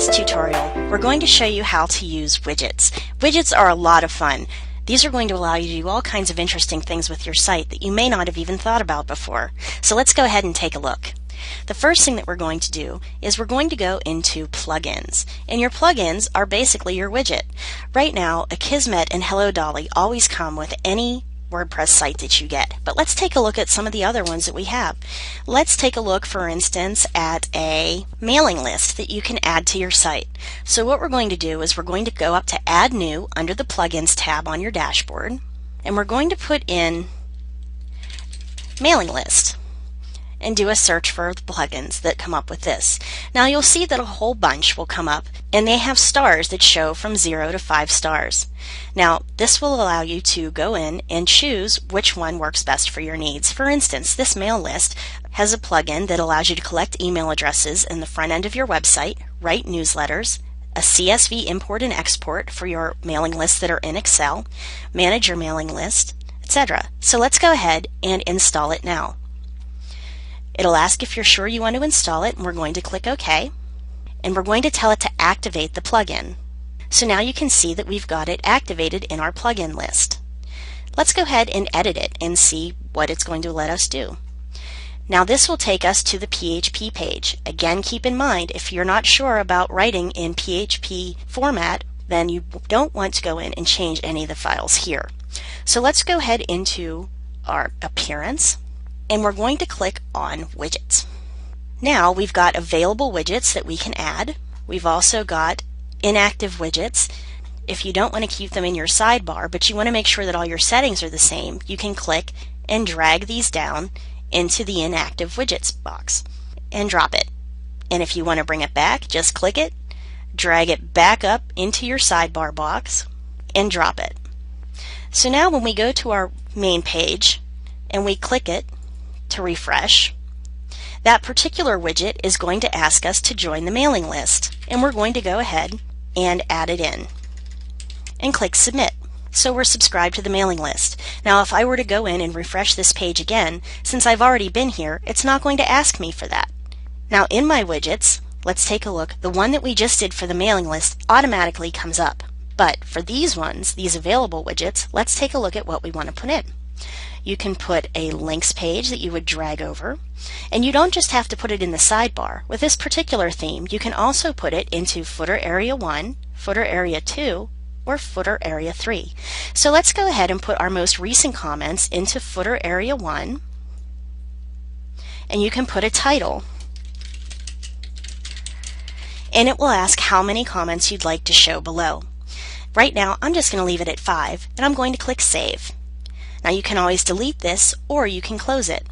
this tutorial, we're going to show you how to use widgets. Widgets are a lot of fun. These are going to allow you to do all kinds of interesting things with your site that you may not have even thought about before. So let's go ahead and take a look. The first thing that we're going to do is we're going to go into plugins. And your plugins are basically your widget. Right now, Akismet and Hello Dolly always come with any WordPress site that you get. But let's take a look at some of the other ones that we have. Let's take a look, for instance, at a mailing list that you can add to your site. So what we're going to do is we're going to go up to Add New under the Plugins tab on your dashboard, and we're going to put in mailing list and do a search for the plugins that come up with this. Now you'll see that a whole bunch will come up, and they have stars that show from 0 to 5 stars. Now this will allow you to go in and choose which one works best for your needs. For instance, this mail list has a plugin that allows you to collect email addresses in the front end of your website, write newsletters, a CSV import and export for your mailing lists that are in Excel, manage your mailing list, etc. So let's go ahead and install it now. It'll ask if you're sure you want to install it, and we're going to click OK. And we're going to tell it to activate the plugin. So now you can see that we've got it activated in our plugin list. Let's go ahead and edit it and see what it's going to let us do. Now this will take us to the PHP page. Again, keep in mind, if you're not sure about writing in PHP format, then you don't want to go in and change any of the files here. So let's go ahead into our appearance, and we're going to click on widgets. Now we've got available widgets that we can add. We've also got inactive widgets. If you don't want to keep them in your sidebar, but you want to make sure that all your settings are the same, you can click and drag these down into the inactive widgets box and drop it. And if you want to bring it back, just click it, drag it back up into your sidebar box, and drop it. So now when we go to our main page and we click it to refresh, that particular widget is going to ask us to join the mailing list, and we're going to go ahead and add it in and click submit. So we're subscribed to the mailing list. Now if I were to go in and refresh this page again, since I've already been here, it's not going to ask me for that. Now in my widgets, let's take a look. The one that we just did for the mailing list automatically comes up. But for these ones, these available widgets, let's take a look at what we want to put in. You can put a links page that you would drag over, and you don't just have to put it in the sidebar. With this particular theme, you can also put it into footer area 1, footer area 2, or footer area 3. So let's go ahead and put our most recent comments into footer area 1, and you can put a title, and it will ask how many comments you'd like to show below. Right now I'm just going to leave it at 5, and I'm going to click Save. Now you can always delete this, or you can close it.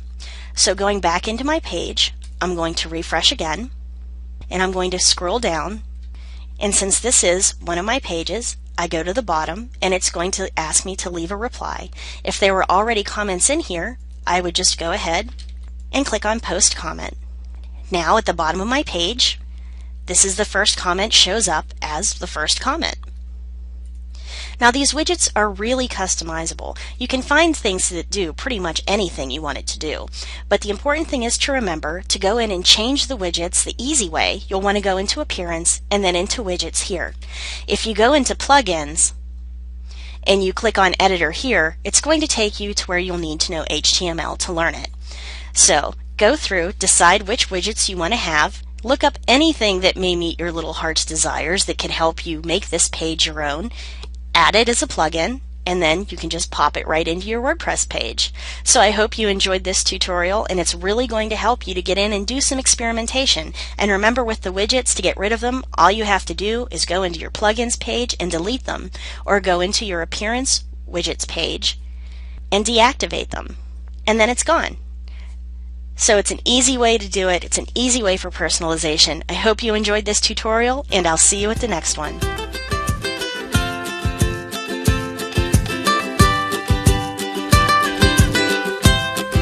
So going back into my page, I'm going to refresh again, and I'm going to scroll down, and since this is one of my pages, I go to the bottom, and it's going to ask me to leave a reply. If there were already comments in here, I would just go ahead and click on Post Comment. Now at the bottom of my page, this is the first comment shows up as the first comment. Now these widgets are really customizable. You can find things that do pretty much anything you want it to do. But the important thing is to remember to go in and change the widgets the easy way. You'll want to go into Appearance and then into Widgets here. If you go into Plugins and you click on Editor here, it's going to take you to where you'll need to know HTML to learn it. So go through, decide which widgets you want to have, look up anything that may meet your little heart's desires that can help you make this page your own, add it as a plugin, and then you can just pop it right into your WordPress page. So I hope you enjoyed this tutorial, and it's really going to help you to get in and do some experimentation. And remember, with the widgets, to get rid of them, all you have to do is go into your plugins page and delete them, or go into your Appearance widgets page and deactivate them, and then it's gone. So it's an easy way to do it. It's an easy way for personalization. I hope you enjoyed this tutorial, and I'll see you at the next one.